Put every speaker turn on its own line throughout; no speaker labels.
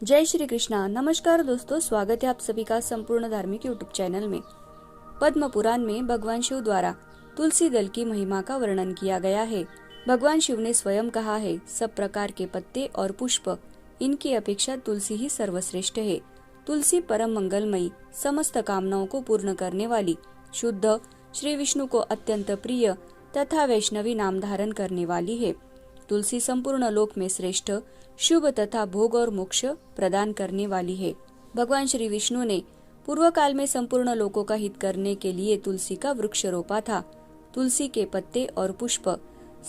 जय श्री कृष्णा। नमस्कार दोस्तों, स्वागत है आप सभी का संपूर्ण धार्मिक यूट्यूब चैनल में। पद्म पुराण में भगवान शिव द्वारा तुलसी दल की महिमा का वर्णन किया गया है। भगवान शिव ने स्वयं कहा है, सब प्रकार के पत्ते और पुष्प इनकी अपेक्षा तुलसी ही सर्वश्रेष्ठ है। तुलसी परम मंगलमयी, समस्त कामनाओं को पूर्ण करने वाली, शुद्ध, श्री विष्णु को अत्यंत प्रिय तथा वैष्णवी नाम धारण करने वाली है। तुलसी संपूर्ण लोक में श्रेष्ठ, शुभ तथा भोग और मोक्ष प्रदान करने वाली है। भगवान श्री विष्णु ने पूर्व काल में संपूर्ण लोकों का हित करने के लिए तुलसी का वृक्ष रोपा था। तुलसी के पत्ते और पुष्प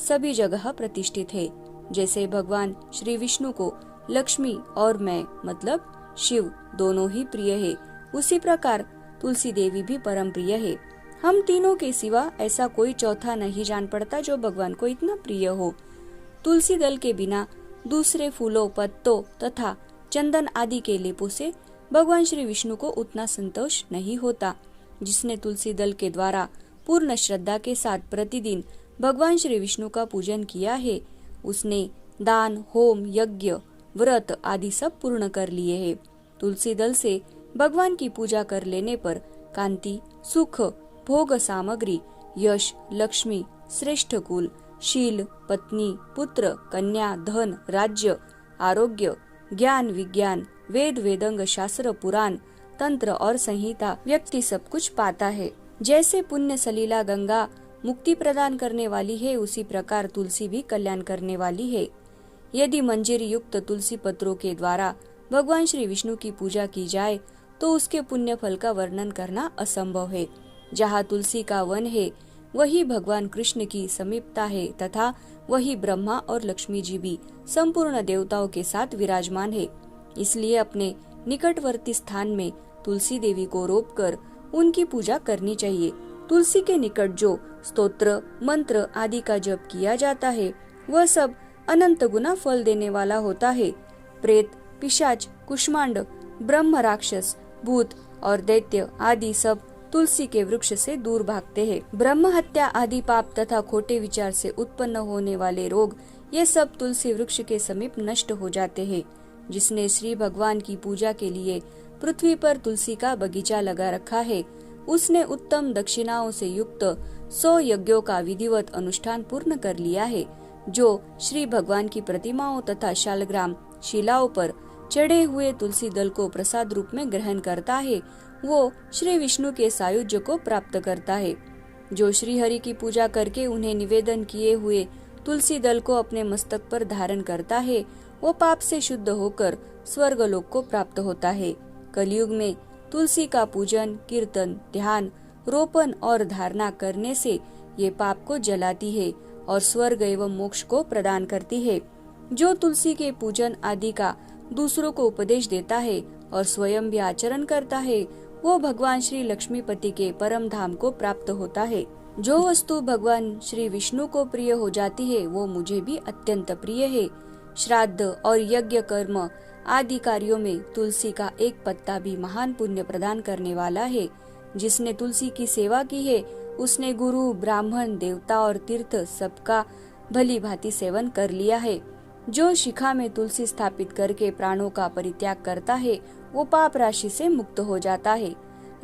सभी जगह प्रतिष्ठित है। जैसे भगवान श्री विष्णु को लक्ष्मी और मैं मतलब शिव दोनों ही प्रिय है, उसी प्रकार तुलसी देवी भी परम प्रिय है। हम तीनों के सिवा ऐसा कोई चौथा नहीं जान पड़ता जो भगवान को इतना प्रिय हो। तुलसी दल के बिना दूसरे फूलों, पत्तों तथा चंदन आदि के लेपों से भगवान श्री विष्णु को उतना संतोष नहीं होता। जिसने तुलसी दल के द्वारा पूर्ण श्रद्धा के साथ प्रतिदिन भगवान श्री विष्णु का पूजन किया है, उसने दान, होम, यज्ञ, व्रत आदि सब पूर्ण कर लिए हैं। तुलसी दल से भगवान की पूजा कर लेने पर कांति, सुख, भोग सामग्री, यश, लक्ष्मी, श्रेष्ठ कुल, शील, पत्नी, पुत्र, कन्या, धन, राज्य, आरोग्य, ज्ञान, विज्ञान, वेद, वेदंग, शास्त्र, पुराण, तंत्र और संहिता व्यक्ति सब कुछ पाता है। जैसे पुण्य सलीला गंगा मुक्ति प्रदान करने वाली है, उसी प्रकार तुलसी भी कल्याण करने वाली है। यदि मंजरी युक्त तुलसी पत्रों के द्वारा भगवान श्री विष्णु की पूजा की जाए तो उसके पुण्य फल का वर्णन करना असंभव है। जहाँ तुलसी का वन है वही भगवान कृष्ण की समीपता है तथा वही ब्रह्मा और लक्ष्मी जी भी संपूर्ण देवताओं के साथ विराजमान है। इसलिए अपने निकटवर्ती स्थान में तुलसी देवी को रोपकर उनकी पूजा करनी चाहिए। तुलसी के निकट जो स्तोत्र, मंत्र आदि का जप किया जाता है वह सब अनंत गुना फल देने वाला होता है। प्रेत, पिशाच, कुष्मांड, ब्रह्म, राक्षस, भूत और दैत्य आदि सब तुलसी के वृक्ष से दूर भागते हैं। ब्रह्म हत्या आदि पाप तथा खोटे विचार से उत्पन्न होने वाले रोग, ये सब तुलसी वृक्ष के समीप नष्ट हो जाते हैं। जिसने श्री भगवान की पूजा के लिए पृथ्वी पर तुलसी का बगीचा लगा रखा है, उसने उत्तम दक्षिणाओं से युक्त 100 यज्ञों का विधिवत अनुष्ठान पूर्ण कर लिया है। जो श्री भगवान की प्रतिमाओं तथा शालग्राम शिलाओं पर चढ़े हुए तुलसी दल को प्रसाद रूप में ग्रहण करता है, वो श्री विष्णु के सायुज्य को प्राप्त करता है। जो श्री हरि की पूजा करके उन्हें निवेदन किए हुए तुलसी दल को अपने मस्तक पर धारण करता है, वो पाप से शुद्ध होकर स्वर्ग लोक को प्राप्त होता है। कलयुग में तुलसी का पूजन, कीर्तन, ध्यान, रोपण और धारणा करने से ये पाप को जलाती है और स्वर्ग एवं मोक्ष को प्रदान करती है। जो तुलसी के पूजन आदि का दूसरों को उपदेश देता है और स्वयं भी आचरण करता है, वो भगवान श्री लक्ष्मीपति के परम धाम को प्राप्त होता है। जो वस्तु भगवान श्री विष्णु को प्रिय हो जाती है वो मुझे भी अत्यंत प्रिय है। श्राद्ध और यज्ञ कर्म आदि कार्यों में तुलसी का एक पत्ता भी महान पुण्य प्रदान करने वाला है। जिसने तुलसी की सेवा की है उसने गुरु, ब्राह्मण, देवता और तीर्थ सबका भली भांति सेवन कर लिया है। जो शिखा में तुलसी स्थापित करके प्राणों का परित्याग करता है वो पाप राशि से मुक्त हो जाता है।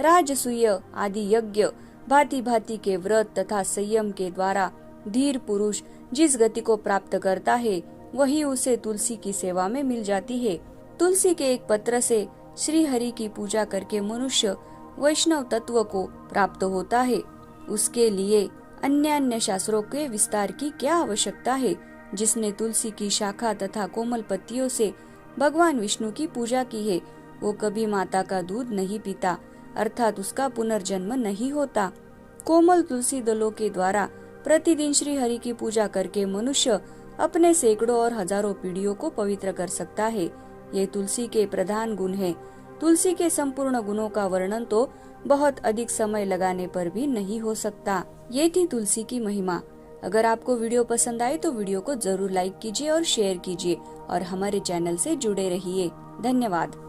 राजसूय आदि यज्ञ, भांति भांति के व्रत तथा संयम के द्वारा धीर पुरुष जिस गति को प्राप्त करता है वही उसे तुलसी की सेवा में मिल जाती है। तुलसी के एक पत्र से श्री हरि की पूजा करके मनुष्य वैष्णव तत्व को प्राप्त होता है। उसके लिए अन्य शास्त्रों के विस्तार की क्या आवश्यकता है। जिसने तुलसी की शाखा तथा कोमल पत्तियों से भगवान विष्णु की पूजा की है वो कभी माता का दूध नहीं पीता, अर्थात उसका पुनर्जन्म नहीं होता। कोमल तुलसी दलों के द्वारा प्रतिदिन श्री हरि की पूजा करके मनुष्य अपने सैकड़ों और हजारों पीढ़ियों को पवित्र कर सकता है। ये तुलसी के प्रधान गुण है। तुलसी के संपूर्ण गुणों का वर्णन तो बहुत अधिक समय लगाने पर भी नहीं हो सकता। ये थी तुलसी की महिमा। अगर आपको वीडियो पसंद आए तो वीडियो को जरूर लाइक कीजिए और शेयर कीजिए और हमारे चैनल से जुड़े रहिए। धन्यवाद।